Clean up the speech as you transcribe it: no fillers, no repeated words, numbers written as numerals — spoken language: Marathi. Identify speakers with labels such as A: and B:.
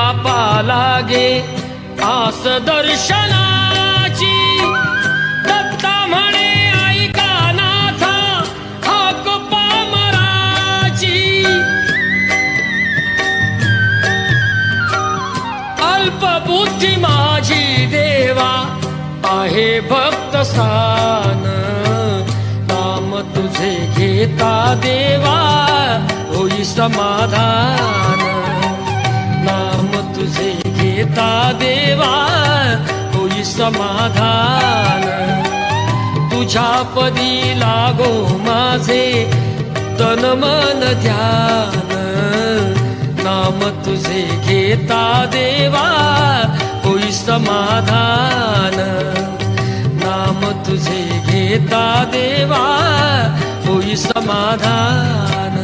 A: बापा लागे आस दर्शनाची, दत्ता म्हणे ऐका नाथा हाक पामराची. अल्पबुद्धी माझी देवा आहे भक्त सान, नाम तुझे घेता देवा होई समाधान. नाम तुझे घेता देवा होई समाधान. तुझ्या पदी लागो माझे तन मन ध्यान. नाम तुझे घेता देवा होई समाधान. नाम तुझे घेता देवा होई समाधान.